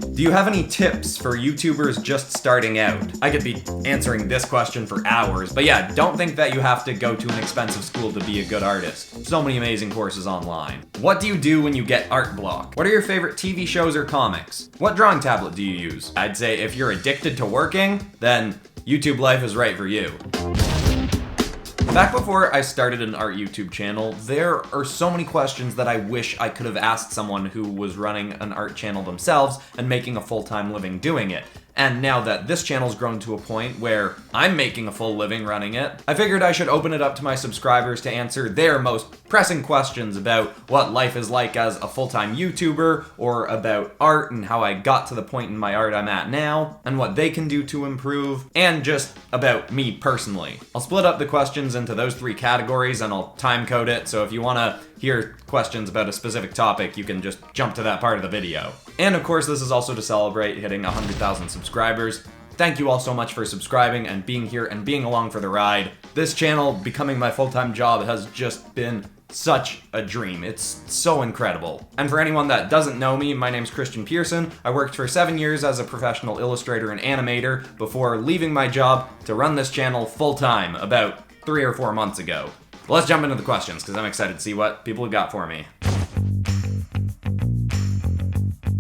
Do you have any tips for YouTubers just starting out? I could be answering this question for hours, but yeah, don't think that you have to go to an expensive school to be a good artist. So many amazing courses online. What do you do when you get art block? What are your favorite TV shows or comics? What drawing tablet do you use? I'd say if you're addicted to working, then YouTube life is right for you. Back before I started an art YouTube channel, there are so many questions that I wish I could have asked someone who was running an art channel themselves and making a full-time living doing it. And now that this channel's grown to a point where I'm making a full living running it, I figured I should open it up to my subscribers to answer their most pressing questions about what life is like as a full-time YouTuber, or about art and how I got to the point in my art I'm at now, and what they can do to improve, and just about me personally. I'll split up the questions into those three categories and I'll time code it, so if you want to hear questions about a specific topic, you can just jump to that part of the video. And of course, this is also to celebrate hitting 100,000 subscribers. Thank you all so much for subscribing and being here and being along for the ride. This channel becoming my full-time job has just been such a dream. It's so incredible. And for anyone that doesn't know me, my name's Christian Pearson. I worked for 7 years as a professional illustrator and animator before leaving my job to run this channel full-time about 3 or 4 months ago. But let's jump into the questions, because I'm excited to see what people have got for me.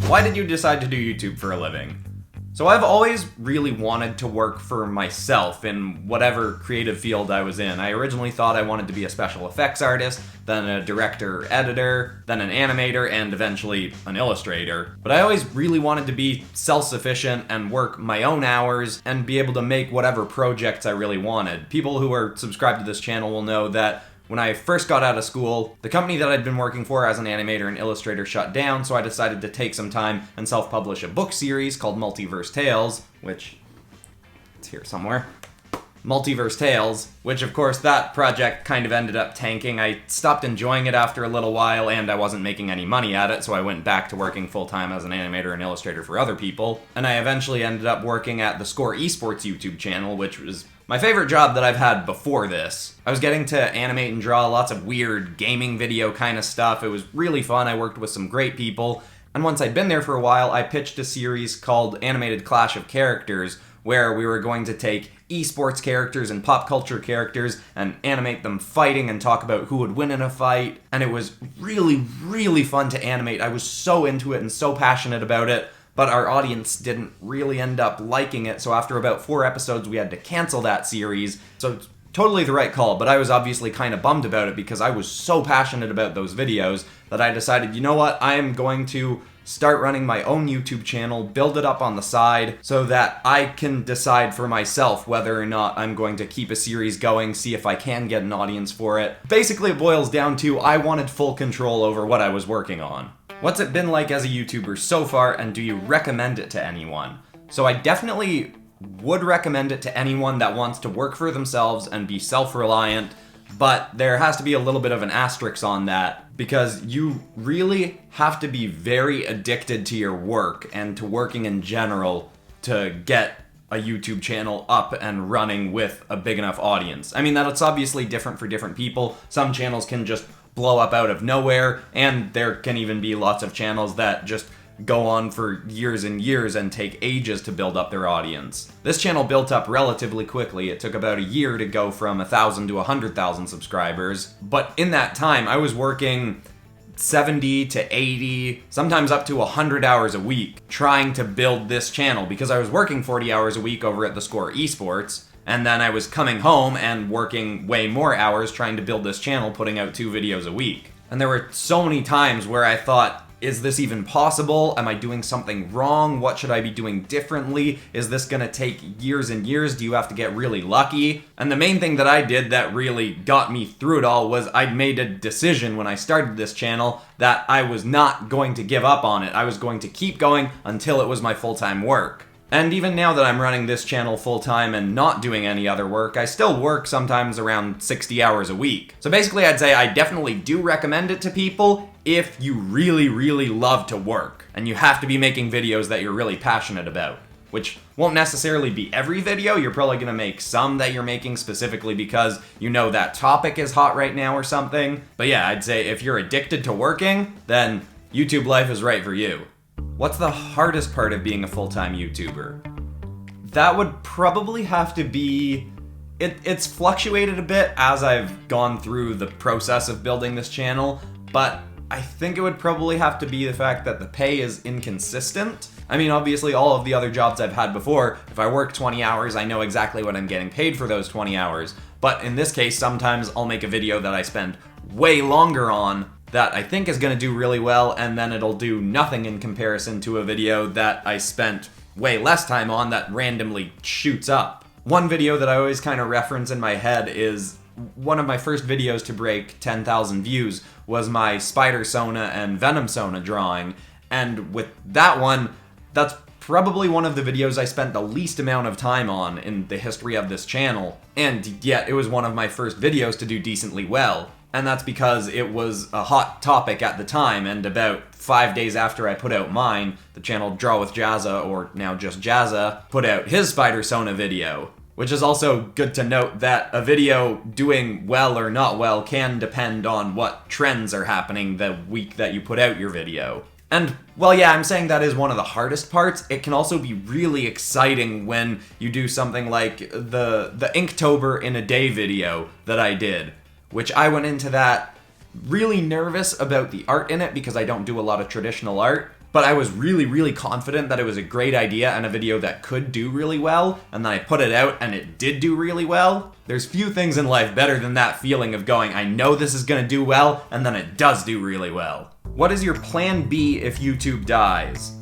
Why did you decide to do YouTube for a living? So I've always really wanted to work for myself in whatever creative field I was in. I originally thought I wanted to be a special effects artist, then a director, editor, then an animator, and eventually an illustrator. But I always really wanted to be self-sufficient and work my own hours and be able to make whatever projects I really wanted. People who are subscribed to this channel will know that when I first got out of school, the company that I'd been working for as an animator and illustrator shut down, so I decided to take some time and self-publish a book series called Multiverse Tales, which, it's here somewhere. Multiverse Tales, which of course that project kind of ended up tanking. I stopped enjoying it after a little while and I wasn't making any money at it, so I went back to working full-time as an animator and illustrator for other people. And I eventually ended up working at the Score Esports YouTube channel, which was my favorite job that I've had before this. I was getting to animate and draw lots of weird gaming video kind of stuff. It was really fun. I worked with some great people. And once I'd been there for a while, I pitched a series called Animated Clash of Characters, where we were going to take esports characters and pop culture characters and animate them fighting and talk about who would win in a fight. And it was really, really fun to animate. I was so into it and so passionate about it. But our audience didn't really end up liking it, so after about 4 episodes, we had to cancel that series. So it's totally the right call, but I was obviously kind of bummed about it because I was so passionate about those videos that I decided, you know what, I am going to start running my own YouTube channel, build it up on the side, so that I can decide for myself whether or not I'm going to keep a series going, see if I can get an audience for it. Basically, it boils down to I wanted full control over what I was working on. What's it been like as a YouTuber so far, and do you recommend it to anyone? So I definitely would recommend it to anyone that wants to work for themselves and be self-reliant, but there has to be a little bit of an asterisk on that, because you really have to be very addicted to your work and to working in general to get a YouTube channel up and running with a big enough audience. I mean, that's obviously different for different people. Some channels can just blow up out of nowhere, and there can even be lots of channels that just go on for years and years and take ages to build up their audience. This channel built up relatively quickly. It took about a year to go from 1,000 to 100,000 subscribers, but in that time I was working 70 to 80, sometimes up to 100 hours a week trying to build this channel, because I was working 40 hours a week over at the Score Esports. And then I was coming home and working way more hours trying to build this channel, putting out 2 videos a week. And there were so many times where I thought, is this even possible? Am I doing something wrong? What should I be doing differently? Is this gonna take years and years? Do you have to get really lucky? And the main thing that I did that really got me through it all was I'd made a decision when I started this channel that I was not going to give up on it. I was going to keep going until it was my full-time work. And even now that I'm running this channel full-time and not doing any other work, I still work sometimes around 60 hours a week. So basically I'd say I definitely do recommend it to people if you really, really love to work. And you have to be making videos that you're really passionate about. Which won't necessarily be every video. You're probably gonna make some that you're making specifically because you know that topic is hot right now or something. But yeah, I'd say if you're addicted to working, then YouTube life is right for you. What's the hardest part of being a full-time YouTuber? That would probably have to be... It's fluctuated a bit as I've gone through the process of building this channel, but I think it would probably have to be the fact that the pay is inconsistent. I mean, obviously all of the other jobs I've had before, if I work 20 hours, I know exactly what I'm getting paid for those 20 hours. But in this case, sometimes I'll make a video that I spend way longer on that I think is gonna do really well, and then it'll do nothing in comparison to a video that I spent way less time on that randomly shoots up. One video that I always kind of reference in my head is one of my first videos to break 10,000 views was my Spider Sona and Venom Sona drawing, and with that one, that's probably one of the videos I spent the least amount of time on in the history of this channel, and yet it was one of my first videos to do decently well. And that's because it was a hot topic at the time, and about 5 days after I put out mine, the channel Draw with Jazza, or now just Jazza, put out his Spider Sona video. Which is also good to note that a video doing well or not well can depend on what trends are happening the week that you put out your video. And, well, yeah, I'm saying that is one of the hardest parts. It can also be really exciting when you do something like the Inktober in a day video that I did, which I went into that really nervous about the art in it because I don't do a lot of traditional art. But I was really confident that it was a great idea and a video that could do really well, and then I put it out and it did do really well. There's few things in life better than that feeling of going, I know this is gonna do well, and then it does do really well. What is your plan B if YouTube dies?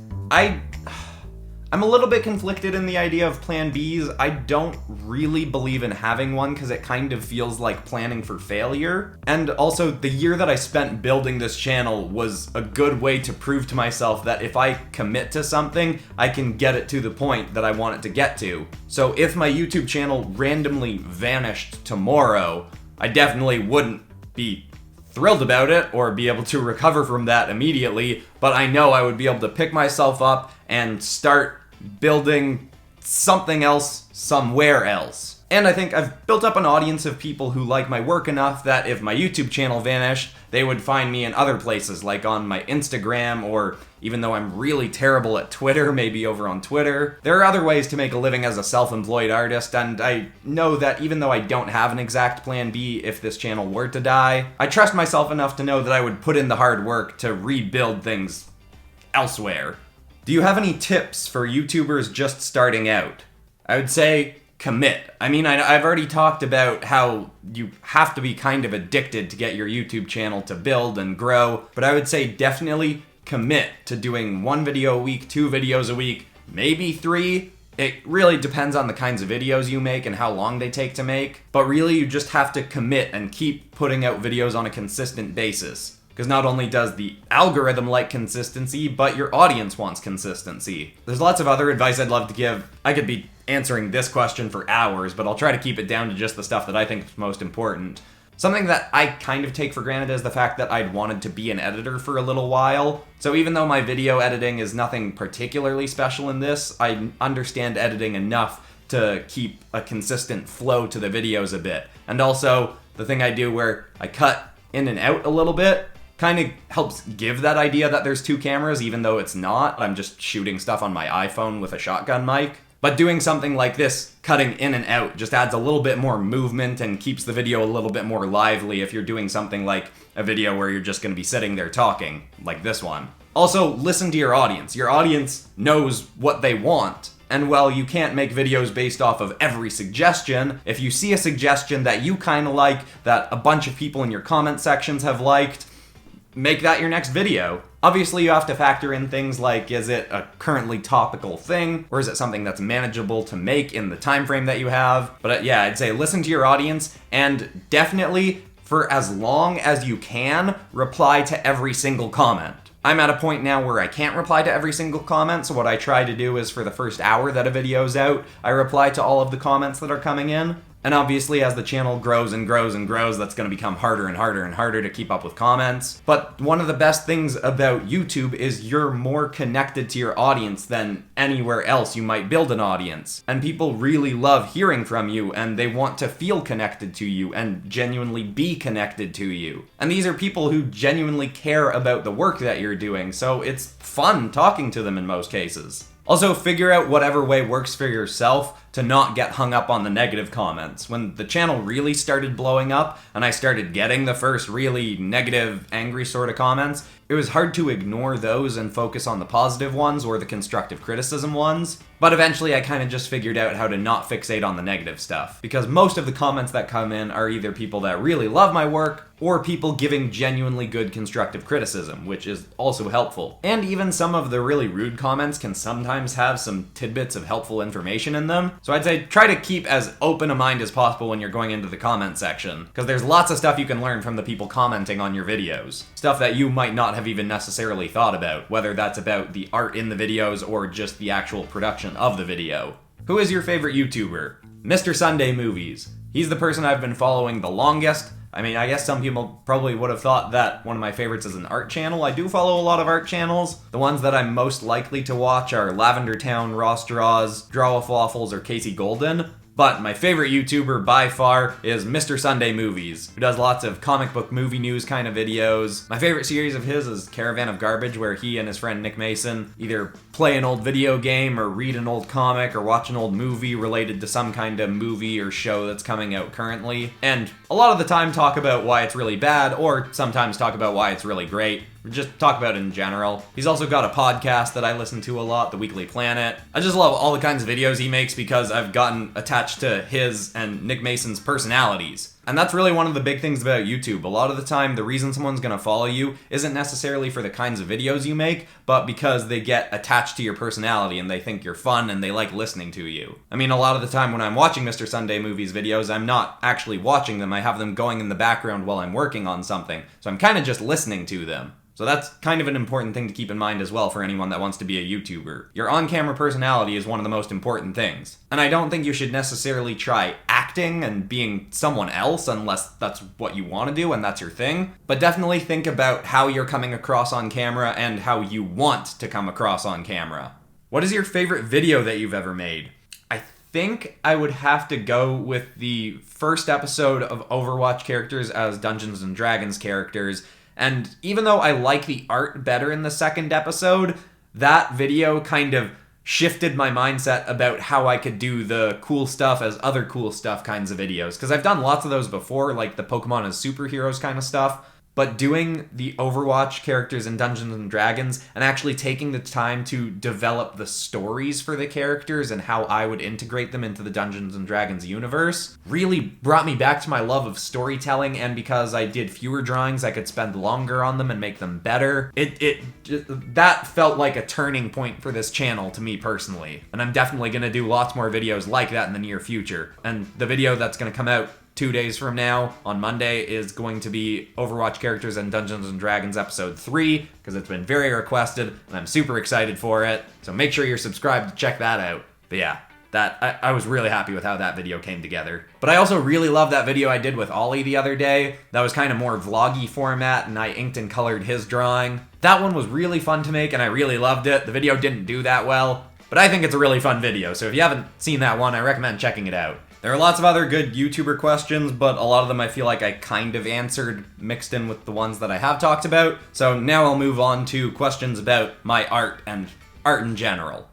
I'm a little bit conflicted in the idea of plan Bs. I don't really believe in having one because it kind of feels like planning for failure. And also, the year that I spent building this channel was a good way to prove to myself that if I commit to something, I can get it to the point that I want it to get to. So if my YouTube channel randomly vanished tomorrow, I definitely wouldn't be thrilled about it or be able to recover from that immediately, but I know I would be able to pick myself up and start building something else somewhere else. And I think I've built up an audience of people who like my work enough that if my YouTube channel vanished, they would find me in other places, like on my Instagram, or even though I'm really terrible at Twitter, maybe over on Twitter. There are other ways to make a living as a self-employed artist, and I know that even though I don't have an exact plan B if this channel were to die, I trust myself enough to know that I would put in the hard work to rebuild things elsewhere. Do you have any tips for YouTubers just starting out? I would say commit. I mean, I've already talked about how you have to be kind of addicted to get your YouTube channel to build and grow, but I would say definitely commit to doing 1 video a week, 2 videos a week, maybe 3. It really depends on the kinds of videos you make and how long they take to make, but really you just have to commit and keep putting out videos on a consistent basis. Because not only does the algorithm like consistency, but your audience wants consistency. There's lots of other advice I'd love to give. I could be answering this question for hours, but I'll try to keep it down to just the stuff that I think is most important. Something that I kind of take for granted is the fact that I'd wanted to be an editor for a little while. So even though my video editing is nothing particularly special in this, I understand editing enough to keep a consistent flow to the videos a bit. And also, the thing I do where I cut in and out a little bit kind of helps give that idea that there's 2 cameras, even though it's not. I'm just shooting stuff on my iPhone with a shotgun mic. But doing something like this, cutting in and out, just adds a little bit more movement and keeps the video a little bit more lively if you're doing something like a video where you're just going to be sitting there talking, like this one. Also, listen to your audience. Your audience knows what they want. And while you can't make videos based off of every suggestion, if you see a suggestion that you kind of like, that a bunch of people in your comment sections have liked, make that your next video. Obviously, you have to factor in things like, is it a currently topical thing, or is it something that's manageable to make in the time frame that you have? But yeah, I'd say listen to your audience, and definitely, for as long as you can, reply to every single comment. I'm at a point now where I can't reply to every single comment, so what I try to do is for the first hour that a video's out, I reply to all of the comments that are coming in. And obviously, as the channel grows and grows and grows, that's going to become harder and harder and harder to keep up with comments. But one of the best things about YouTube is you're more connected to your audience than anywhere else you might build an audience. And people really love hearing from you, and they want to feel connected to you and genuinely be connected to you. And these are people who genuinely care about the work that you're doing, so it's fun talking to them in most cases. Also, figure out whatever way works for yourself to not get hung up on the negative comments. When the channel really started blowing up and I started getting the first really negative, angry sort of comments, it was hard to ignore those and focus on the positive ones or the constructive criticism ones. But eventually I kind of just figured out how to not fixate on the negative stuff. Because most of the comments that come in are either people that really love my work or people giving genuinely good constructive criticism, which is also helpful. And even some of the really rude comments can sometimes have some tidbits of helpful information in them. So I'd say try to keep as open a mind as possible when you're going into the comment section, because there's lots of stuff you can learn from the people commenting on your videos. Stuff that you might not have even necessarily thought about, whether that's about the art in the videos or just the actual production of the video. Who is your favorite YouTuber? Mr. Sunday Movies. He's the person I've been following the longest. I mean, I guess some people probably would have thought that one of my favorites is an art channel. I do follow a lot of art channels. The ones that I'm most likely to watch are Lavender Town, Ross Draws, Draw with Waffles, or Casey Golden. But my favorite YouTuber by far is Mr. Sunday Movies, who does lots of comic book movie news kind of videos. My favorite series of his is Caravan of Garbage, where he and his friend Nick Mason either play an old video game or read an old comic or watch an old movie related to some kind of movie or show that's coming out currently. And a lot of the time talk about why it's really bad, or sometimes talk about why it's really great. Just talk about it in general. He's also got a podcast that I listen to a lot, The Weekly Planet. I just love all the kinds of videos he makes because I've gotten attached to his and Nick Mason's personalities. And that's really one of the big things about YouTube. A lot of the time, the reason someone's gonna follow you isn't necessarily for the kinds of videos you make, but because they get attached to your personality and they think you're fun and they like listening to you. I mean, a lot of the time when I'm watching Mr. Sunday Movies videos, I'm not actually watching them. I have them going in the background while I'm working on something. So I'm kind of just listening to them. So that's kind of an important thing to keep in mind as well for anyone that wants to be a YouTuber. Your on-camera personality is one of the most important things. And I don't think you should necessarily try acting and being someone else unless that's what you want to do and that's your thing. But definitely think about how you're coming across on camera and how you want to come across on camera. What is your favorite video that you've ever made? I think I would have to go with the first episode of Overwatch characters as Dungeons and Dragons characters. And even though I like the art better in the second episode, that video kind of shifted my mindset about how I could do the cool stuff as other cool stuff kinds of videos. Because I've done lots of those before, like the Pokemon as superheroes kind of stuff. But doing the Overwatch characters in Dungeons and Dragons and actually taking the time to develop the stories for the characters and how I would integrate them into the Dungeons and Dragons universe really brought me back to my love of storytelling, and because I did fewer drawings, I could spend longer on them and make them better. That felt like a turning point for this channel to me personally. And I'm definitely going to do lots more videos like that in the near future. And the video that's going to come out 2 days from now, on Monday, is going to be Overwatch Characters and Dungeons & Dragons Episode 3, because it's been very requested, and I'm super excited for it, so make sure you're subscribed to check that out. But yeah, I was really happy with how that video came together. But I also really love that video I did with Ollie the other day. That was kind of more vloggy format, and I inked and colored his drawing. That one was really fun to make, and I really loved it. The video didn't do that well, but I think it's a really fun video, so if you haven't seen that one, I recommend checking it out. There are lots of other good YouTuber questions, but a lot of them I feel like I kind of answered mixed in with the ones that I have talked about. So now I'll move on to questions about my art and art in general.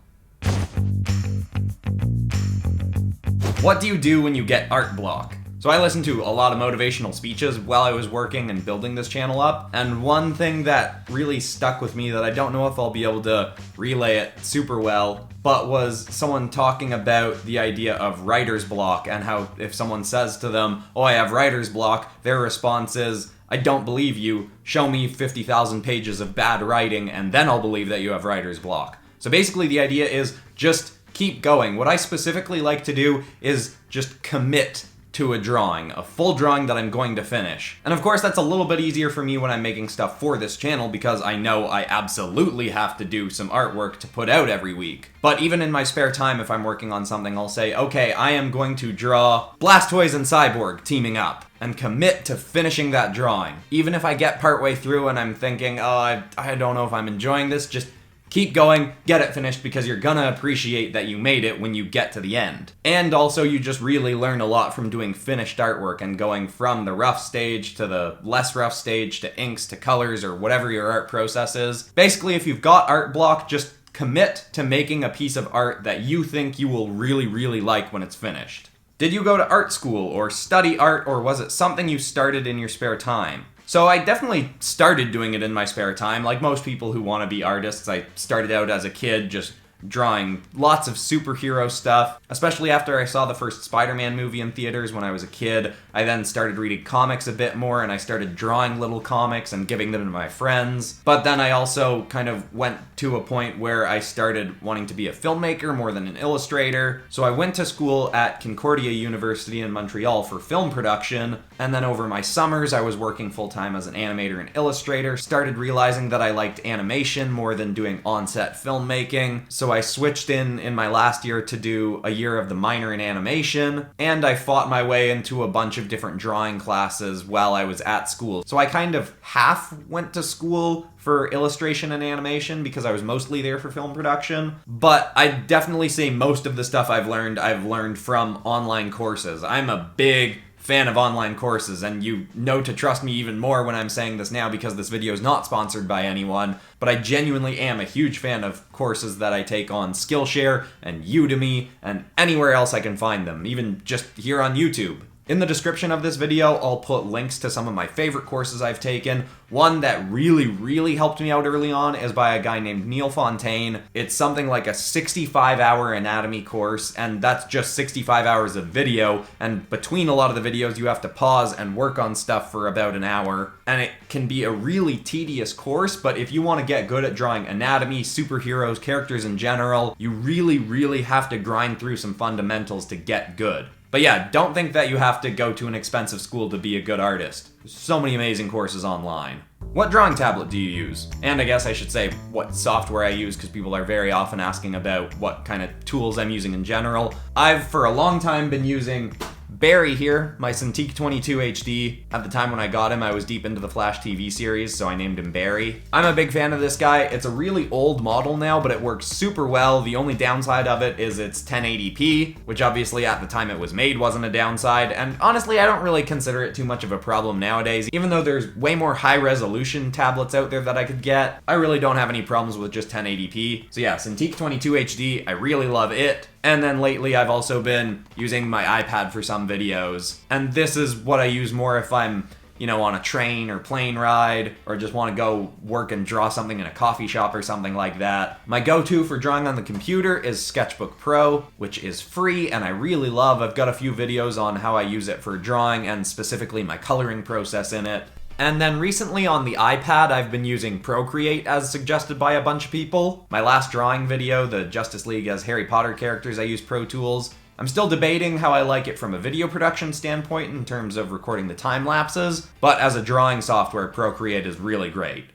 What do you do when you get art block? So I listened to a lot of motivational speeches while I was working and building this channel up, and one thing that really stuck with me that I don't know if I'll be able to relay it super well, but was someone talking about the idea of writer's block and how if someone says to them, "Oh, I have writer's block," their response is, "I don't believe you. Show me 50,000 pages of bad writing and then I'll believe that you have writer's block." So basically the idea is just keep going. What I specifically like to do is just commit to a drawing, a full drawing that I'm going to finish. And of course, that's a little bit easier for me when I'm making stuff for this channel because I know I absolutely have to do some artwork to put out every week. But even in my spare time, if I'm working on something, I'll say, okay, I am going to draw Blastoise and Cyborg teaming up and commit to finishing that drawing. Even if I get partway through and I'm thinking, oh, I don't know if I'm enjoying this, just keep going, get it finished, because you're gonna appreciate that you made it when you get to the end. And also, you just really learn a lot from doing finished artwork and going from the rough stage to the less rough stage to inks to colors or whatever your art process is. Basically, if you've got art block, just commit to making a piece of art that you think you will really, really like when it's finished. Did you go to art school or study art, or was it something you started in your spare time? So I definitely started doing it in my spare time. Like most people who want to be artists, I started out as a kid just drawing lots of superhero stuff, especially after I saw the first Spider-Man movie in theaters when I was a kid. I then started reading comics a bit more, and I started drawing little comics and giving them to my friends. But then I also kind of went to a point where I started wanting to be a filmmaker more than an illustrator. So I went to school at Concordia University in Montreal for film production, and then over my summers I was working full-time as an animator and illustrator, started realizing that I liked animation more than doing on-set filmmaking. So I switched in my last year to do a year of the minor in animation, and I fought my way into a bunch of different drawing classes while I was at school. So I kind of half went to school for illustration and animation because I was mostly there for film production, but I'd definitely say most of the stuff I've learned from online courses. I'm a big fan of online courses, and you know to trust me even more when I'm saying this now because this video is not sponsored by anyone, but I genuinely am a huge fan of courses that I take on Skillshare and Udemy and anywhere else I can find them, even just here on YouTube. In the description of this video, I'll put links to some of my favorite courses I've taken. One that really helped me out early on is by a guy named Neil Fontaine. It's something like a 65-hour anatomy course, and that's just 65 hours of video, and between a lot of the videos you have to pause and work on stuff for about an hour, and it can be a really tedious course, but if you want to get good at drawing anatomy, superheroes, characters in general, you really have to grind through some fundamentals to get good. But yeah, don't think that you have to go to an expensive school to be a good artist. There's so many amazing courses online. What drawing tablet do you use? And I guess I should say what software I use, because people are very often asking about what kind of tools I'm using in general. I've for a long time been using Barry here, my Cintiq 22 HD. At the time when I got him, I was deep into the Flash TV series, so I named him Barry. I'm a big fan of this guy. It's a really old model now, but it works super well. The only downside of it is it's 1080p, which obviously at the time it was made wasn't a downside, and honestly I don't really consider it too much of a problem nowadays. Even though there's way more high-resolution tablets out there that I could get, I really don't have any problems with just 1080p. So yeah, Cintiq 22 HD, I really love it. And then lately I've also been using my iPad for some videos, and this is what I use more if I'm, on a train or plane ride, or just want to go work and draw something in a coffee shop or something like that. My go-to for drawing on the computer is Sketchbook Pro, which is free and I really love. I've got a few videos on how I use it for drawing and specifically my coloring process in it. And then recently on the iPad, I've been using Procreate as suggested by a bunch of people. My last drawing video, the Justice League as Harry Potter characters, I used Pro Tools. I'm still debating how I like it from a video production standpoint in terms of recording the time lapses, but as a drawing software, Procreate is really great.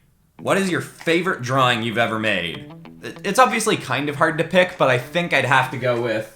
What is your favorite drawing you've ever made? It's obviously kind of hard to pick, but I think I'd have to go with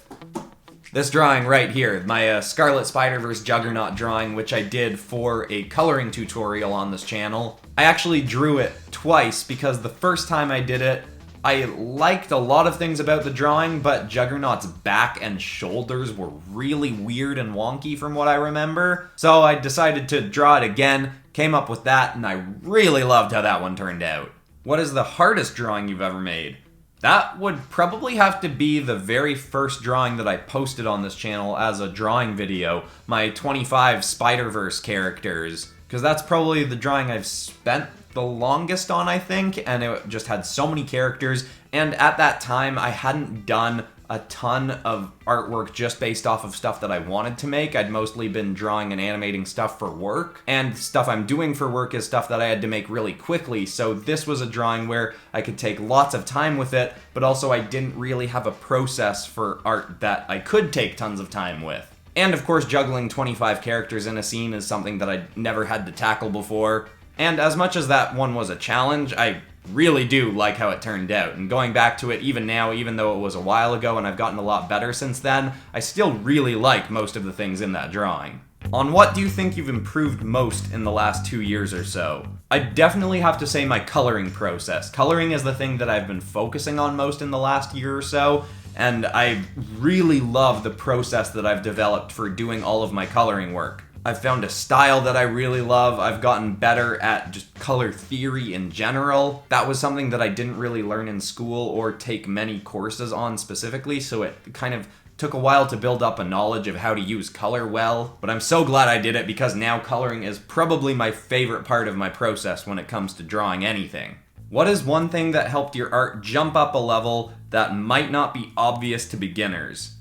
this drawing right here, my Scarlet Spider-Verse Juggernaut drawing, which I did for a coloring tutorial on this channel. I actually drew it twice because the first time I did it, I liked a lot of things about the drawing, but Juggernaut's back and shoulders were really weird and wonky from what I remember. So I decided to draw it again, came up with that, and I really loved how that one turned out. What is the hardest drawing you've ever made? That would probably have to be the very first drawing that I posted on this channel as a drawing video, my 25 Spider-Verse characters, because that's probably the drawing I've spent the longest on, I think, and it just had so many characters, and at that time I hadn't done a ton of artwork just based off of stuff that I wanted to make. I'd mostly been drawing and animating stuff for work, and stuff I'm doing for work is stuff that I had to make really quickly, so this was a drawing where I could take lots of time with it, but also I didn't really have a process for art that I could take tons of time with. And of course, juggling 25 characters in a scene is something that I never had to tackle before. And as much as that one was a challenge, I really do like how it turned out. And going back to it even now, even though it was a while ago and I've gotten a lot better since then, I still really like most of the things in that drawing. On what do you think you've improved most in the last 2 years or so? I definitely have to say my coloring process. Coloring is the thing that I've been focusing on most in the last year or so, and I really love the process that I've developed for doing all of my coloring work. I've found a style that I really love. I've gotten better at just color theory in general. That was something that I didn't really learn in school or take many courses on specifically, so it kind of took a while to build up a knowledge of how to use color well. But I'm so glad I did it because now coloring is probably my favorite part of my process when it comes to drawing anything. What is one thing that helped your art jump up a level that might not be obvious to beginners?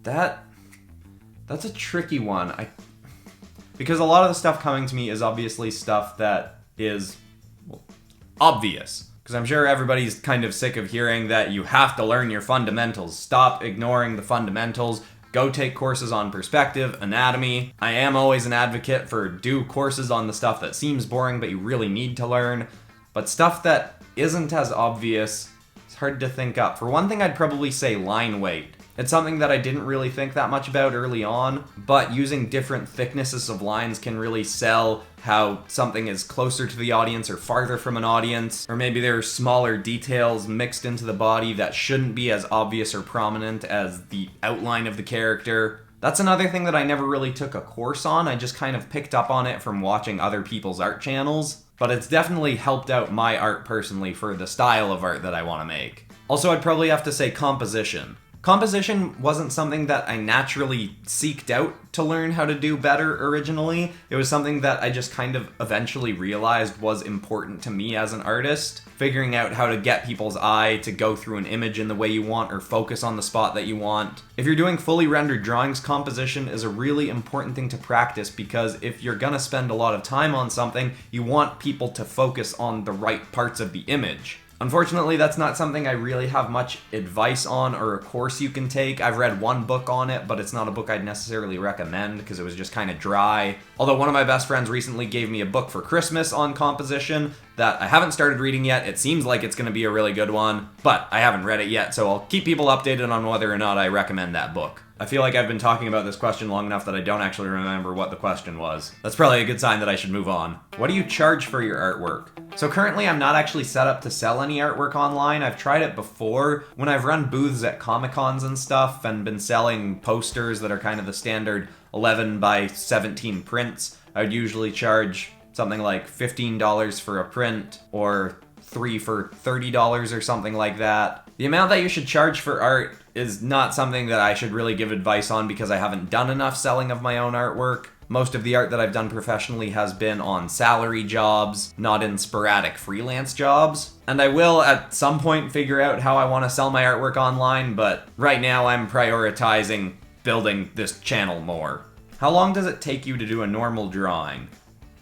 That's a tricky one. Because a lot of the stuff coming to me is obviously stuff that is obvious. Because I'm sure everybody's kind of sick of hearing that you have to learn your fundamentals. Stop ignoring the fundamentals. Go take courses on perspective, anatomy. I am always an advocate for do courses on the stuff that seems boring but you really need to learn. But stuff that isn't as obvious, it's hard to think up. For one thing, I'd probably say line weight. It's something that I didn't really think that much about early on, but using different thicknesses of lines can really sell how something is closer to the audience or farther from an audience, or maybe there are smaller details mixed into the body that shouldn't be as obvious or prominent as the outline of the character. That's another thing that I never really took a course on. I just kind of picked up on it from watching other people's art channels, but it's definitely helped out my art personally for the style of art that I want to make. Also, I'd probably have to say composition. Composition wasn't something that I naturally seeked out to learn how to do better originally. It was something that I just kind of eventually realized was important to me as an artist. Figuring out how to get people's eye to go through an image in the way you want or focus on the spot that you want. If you're doing fully rendered drawings, composition is a really important thing to practice because if you're gonna spend a lot of time on something, you want people to focus on the right parts of the image. Unfortunately, that's not something I really have much advice on or a course you can take. I've read one book on it, but it's not a book I'd necessarily recommend because it was just kind of dry. Although one of my best friends recently gave me a book for Christmas on composition that I haven't started reading yet. It seems like it's going to be a really good one, but I haven't read it yet, so I'll keep people updated on whether or not I recommend that book. I feel like I've been talking about this question long enough that I don't actually remember what the question was. That's probably a good sign that I should move on. What do you charge for your artwork? So currently I'm not actually set up to sell any artwork online. I've tried it before when I've run booths at Comic-Cons and stuff and been selling posters that are kind of the standard 11 by 17 prints. I would usually charge something like $15 for a print or 3 for $30 or something like that. The amount that you should charge for art is not something that I should really give advice on because I haven't done enough selling of my own artwork. Most of the art that I've done professionally has been on salary jobs, not in sporadic freelance jobs. And I will at some point figure out how I want to sell my artwork online, but right now I'm prioritizing building this channel more. How long does it take you to do a normal drawing?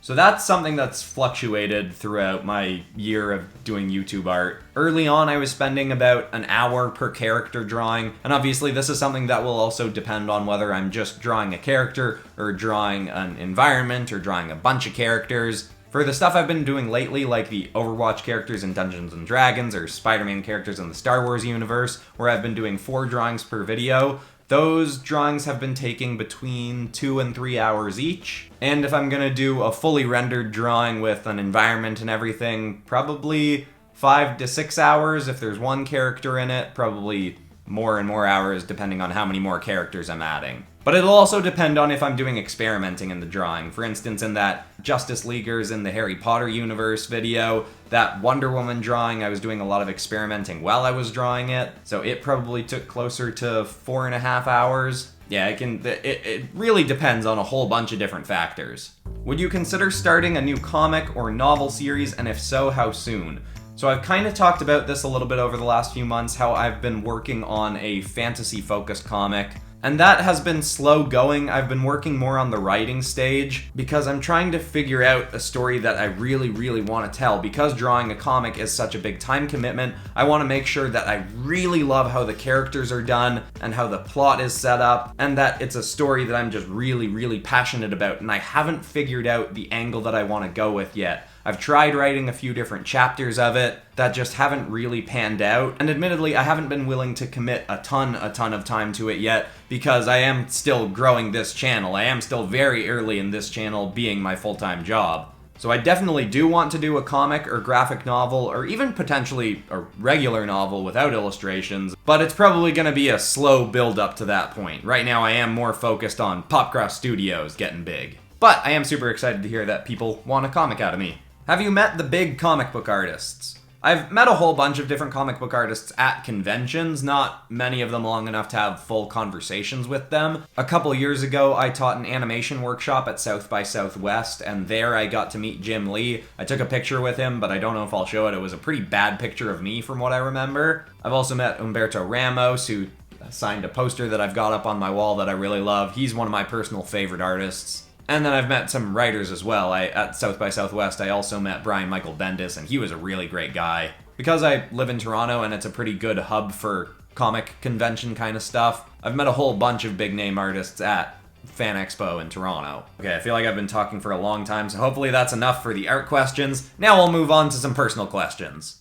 So that's something that's fluctuated throughout my year of doing YouTube art. Early on, I was spending about an hour per character drawing, and obviously this is something that will also depend on whether I'm just drawing a character or drawing an environment or drawing a bunch of characters. For the stuff I've been doing lately, like the Overwatch characters in Dungeons & Dragons or Spider-Man characters in the Star Wars universe, where I've been doing 4 drawings per video, those drawings have been taking between 2 and 3 hours each. And if I'm gonna do a fully rendered drawing with an environment and everything, probably 5 to 6 hours if there's one character in it, probably more and more hours depending on how many more characters I'm adding. But it'll also depend on if I'm doing experimenting in the drawing. For instance, in that Justice Leaguers in the Harry Potter universe video, that Wonder Woman drawing, I was doing a lot of experimenting while I was drawing it, so it probably took closer to 4.5 hours. Yeah, it really depends on a whole bunch of different factors. Would you consider starting a new comic or novel series, and if so, how soon? So I've kind of talked about this a little bit over the last few months, how I've been working on a fantasy-focused comic And that has been slow going. I've been working more on the writing stage because I'm trying to figure out a story that I really, really want to tell. Because drawing a comic is such a big time commitment, I want to make sure that I really love how the characters are done and how the plot is set up, and that it's a story that I'm just really, really passionate about, and I haven't figured out the angle that I want to go with yet. I've tried writing a few different chapters of it that just haven't really panned out, and admittedly I haven't been willing to commit a ton of time to it yet because I am still growing this channel. I am still very early in this channel being my full-time job. So I definitely do want to do a comic or graphic novel, or even potentially a regular novel without illustrations, but it's probably going to be a slow build up to that point. Right now I am more focused on PopCross Studios getting big. But I am super excited to hear that people want a comic out of me. Have you met the big comic book artists? I've met a whole bunch of different comic book artists at conventions, not many of them long enough to have full conversations with them. A couple years ago, I taught an animation workshop at South by Southwest, and there I got to meet Jim Lee. I took a picture with him, but I don't know if I'll show it. It was a pretty bad picture of me from what I remember. I've also met Humberto Ramos, who signed a poster that I've got up on my wall that I really love. He's one of my personal favorite artists. And then I've met some writers as well. At South by Southwest, I also met Brian Michael Bendis, and he was a really great guy. Because I live in Toronto and it's a pretty good hub for comic convention kind of stuff, I've met a whole bunch of big name artists at Fan Expo in Toronto. Okay, I feel like I've been talking for a long time, so hopefully that's enough for the art questions. Now we'll move on to some personal questions.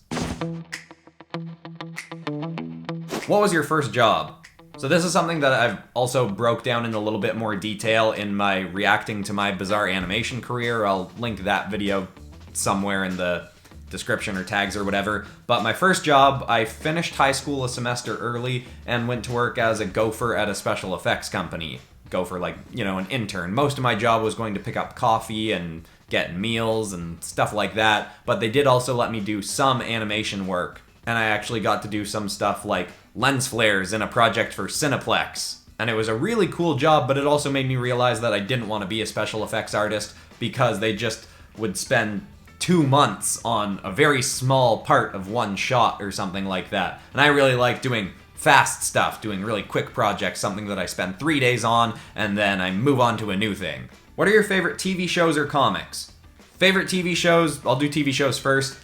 What was your first job? So this is something that I've also broke down in a little bit more detail in my reacting to my bizarre animation career. I'll link that video somewhere in the description or tags or whatever. But my first job, I finished high school a semester early and went to work as a gopher at a special effects company. Gopher, like, you know, an intern. Most of my job was going to pick up coffee and get meals and stuff like that, but they did also let me do some animation work. And I actually got to do some stuff like lens flares in a project for Cineplex. And it was a really cool job, but it also made me realize that I didn't want to be a special effects artist because they just would spend 2 months on a very small part of one shot or something like that. And I really like doing fast stuff, doing really quick projects, something that I spend 3 days on, and then I move on to a new thing. What are your favorite TV shows or comics? Favorite TV shows? I'll do TV shows first.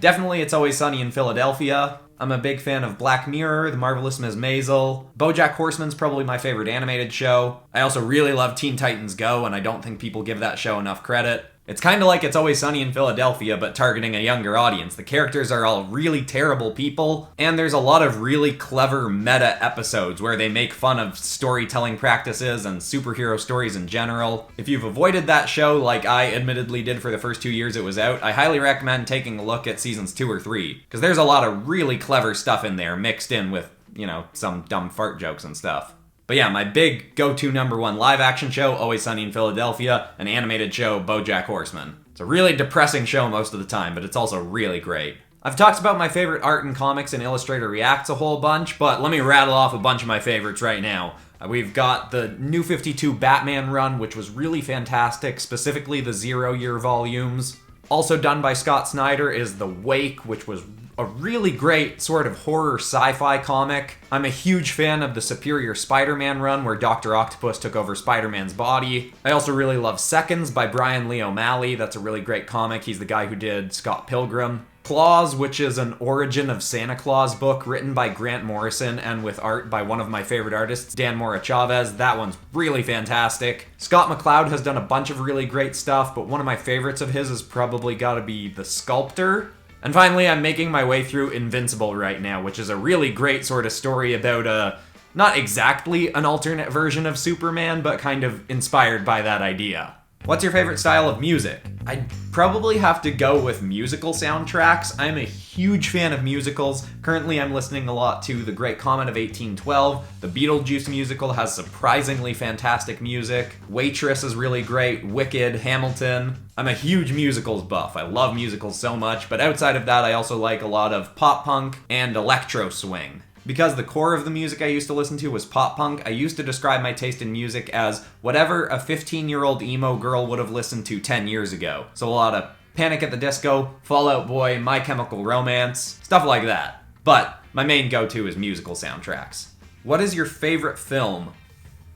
Definitely It's Always Sunny in Philadelphia. I'm a big fan of Black Mirror, The Marvelous Ms. Maisel. BoJack Horseman's probably my favorite animated show. I also really love Teen Titans Go, and I don't think people give that show enough credit. It's kind of like It's Always Sunny in Philadelphia, but targeting a younger audience. The characters are all really terrible people, and there's a lot of really clever meta episodes where they make fun of storytelling practices and superhero stories in general. If you've avoided that show, like I admittedly did for the first 2 years it was out, I highly recommend taking a look at seasons 2 or 3, because there's a lot of really clever stuff in there mixed in with, you know, some dumb fart jokes and stuff. But yeah, my big go-to #1 live-action show, Always Sunny in Philadelphia, an animated show, BoJack Horseman. It's a really depressing show most of the time, but it's also really great. I've talked about my favorite art and comics in Illustrator Reacts a whole bunch, but let me rattle off a bunch of my favorites right now. We've got the New 52 Batman run, which was really fantastic, specifically the 0-year volumes. Also done by Scott Snyder is The Wake, which was a really great sort of horror sci-fi comic. I'm a huge fan of the Superior Spider-Man run where Dr. Octopus took over Spider-Man's body. I also really love Seconds by Brian Lee O'Malley. That's a really great comic. He's the guy who did Scott Pilgrim. Claus, which is an Origin of Santa Claus book written by Grant Morrison and with art by one of my favorite artists, Dan Mora Chavez. That one's really fantastic. Scott McCloud has done a bunch of really great stuff, but one of my favorites of his has probably gotta be The Sculptor. And finally, I'm making my way through Invincible right now, which is a really great sort of story about not exactly an alternate version of Superman, but kind of inspired by that idea. What's your favorite style of music? I'd probably have to go with musical soundtracks. I'm a huge fan of musicals. Currently, I'm listening a lot to The Great Comet of 1812. The Beetlejuice musical has surprisingly fantastic music. Waitress is really great. Wicked, Hamilton. I'm a huge musicals buff. I love musicals so much, but outside of that, I also like a lot of pop punk and electro swing. Because the core of the music I used to listen to was pop punk, I used to describe my taste in music as whatever a 15-year-old emo girl would have listened to 10 years ago. So a lot of Panic at the Disco, Fall Out Boy, My Chemical Romance, stuff like that. But my main go-to is musical soundtracks. What is your favorite film?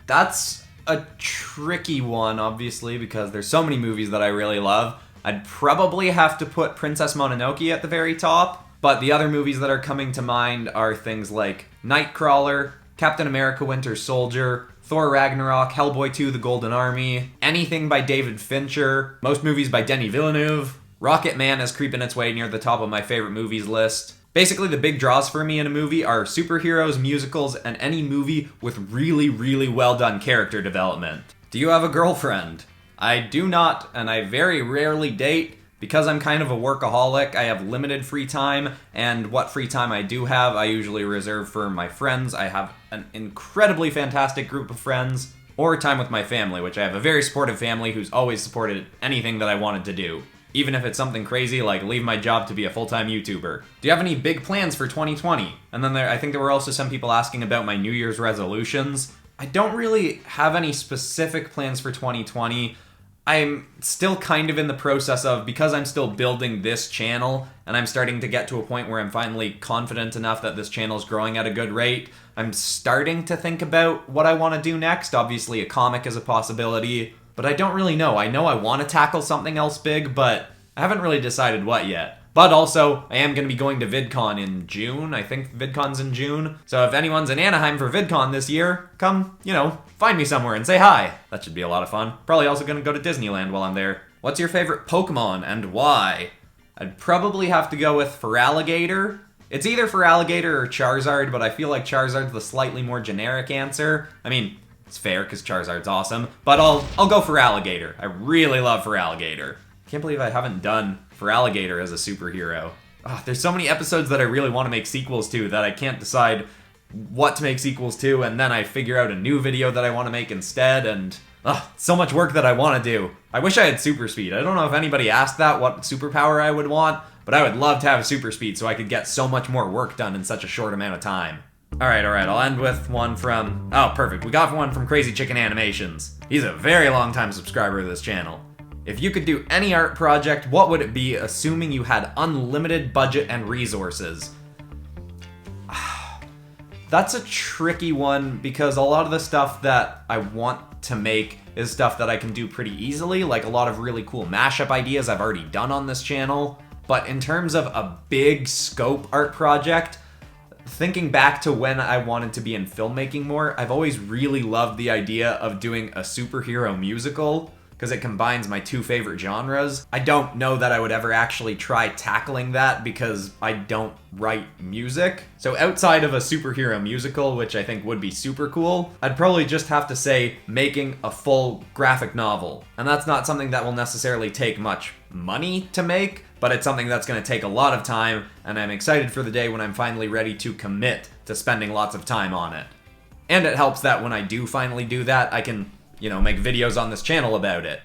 That's a tricky one, obviously, because there's so many movies that I really love. I'd probably have to put Princess Mononoke at the very top, but the other movies that are coming to mind are things like Nightcrawler, Captain America Winter Soldier, Thor Ragnarok, Hellboy 2 The Golden Army, anything by David Fincher, most movies by Denis Villeneuve. Rocket Man is creeping its way near the top of my favorite movies list. Basically, the big draws for me in a movie are superheroes, musicals, and any movie with really, really well done character development. Do you have a girlfriend? I do not, and I very rarely date. Because I'm kind of a workaholic, I have limited free time, and what free time I do have, I usually reserve for my friends. I have an incredibly fantastic group of friends, or time with my family, which I have a very supportive family who's always supported anything that I wanted to do. Even if it's something crazy like leave my job to be a full-time YouTuber. Do you have any big plans for 2020? And then I think there were also some people asking about my New Year's resolutions. I don't really have any specific plans for 2020. I'm still kind of in the process of, because I'm still building this channel, and I'm starting to get to a point where I'm finally confident enough that this channel is growing at a good rate, I'm starting to think about what I want to do next. Obviously, a comic is a possibility, but I don't really know. I know I want to tackle something else big, but I haven't really decided what yet. But also, I am going to be going to VidCon in June. I think VidCon's in June. So if anyone's in Anaheim for VidCon this year, come, find me somewhere and say hi. That should be a lot of fun. Probably also going to go to Disneyland while I'm there. What's your favorite Pokemon and why? I'd probably have to go with Feraligatr. It's either Feraligatr or Charizard, but I feel like Charizard's the slightly more generic answer. I mean, it's fair because Charizard's awesome, but I'll go Feraligatr. I really love Feraligatr. Can't believe I haven't done Feraligatr as a superhero. There's so many episodes that I really want to make sequels to that I can't decide what to make sequels to, and then I figure out a new video that I want to make instead, and so much work that I want to do. I wish I had super speed. I don't know if anybody asked that, what superpower I would want, but I would love to have super speed so I could get so much more work done in such a short amount of time. Alright, I'll end with one from... Oh, perfect. We got one from Crazy Chicken Animations. He's a very long time subscriber of this channel. If you could do any art project, what would it be, assuming you had unlimited budget and resources? That's a tricky one, because a lot of the stuff that I want to make is stuff that I can do pretty easily, like a lot of really cool mashup ideas I've already done on this channel. But in terms of a big scope art project, thinking back to when I wanted to be in filmmaking more, I've always really loved the idea of doing a superhero musical, because it combines my two favorite genres. I don't know that I would ever actually try tackling that because I don't write music. So outside of a superhero musical, which I think would be super cool, I'd probably just have to say making a full graphic novel. And that's not something that will necessarily take much money to make, but it's something that's going to take a lot of time, and I'm excited for the day when I'm finally ready to commit to spending lots of time on it. And it helps that when I do finally do that, I can make videos on this channel about it.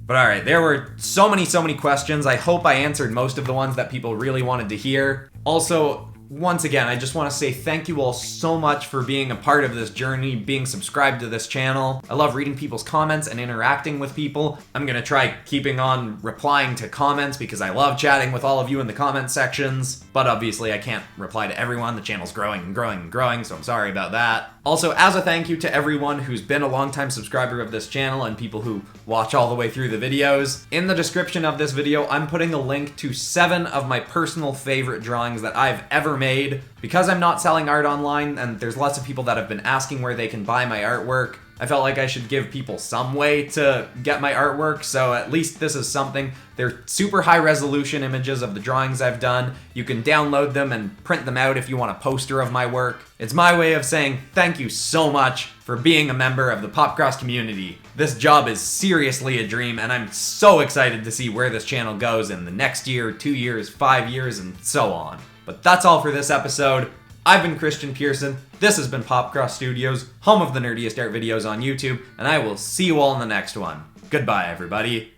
But alright, there were so many questions. I hope I answered most of the ones that people really wanted to hear. Also, once again, I just want to say thank you all so much for being a part of this journey, being subscribed to this channel. I love reading people's comments and interacting with people. I'm gonna try keeping on replying to comments because I love chatting with all of you in the comment sections. But obviously I can't reply to everyone. The channel's growing and growing and growing, so I'm sorry about that. Also, as a thank you to everyone who's been a longtime subscriber of this channel and people who watch all the way through the videos, in the description of this video, I'm putting a link to 7 of my personal favorite drawings that I've ever made. Because I'm not selling art online, and there's lots of people that have been asking where they can buy my artwork, I felt like I should give people some way to get my artwork, so at least this is something. They're super high resolution images of the drawings I've done. You can download them and print them out if you want a poster of my work. It's my way of saying thank you so much for being a member of the PopCross community. This job is seriously a dream, and I'm so excited to see where this channel goes in the next year, 2 years, 5 years, and so on. But that's all for this episode. I've been Christian Pearson, this has been PopCross Studios, home of the nerdiest art videos on YouTube, and I will see you all in the next one. Goodbye, everybody.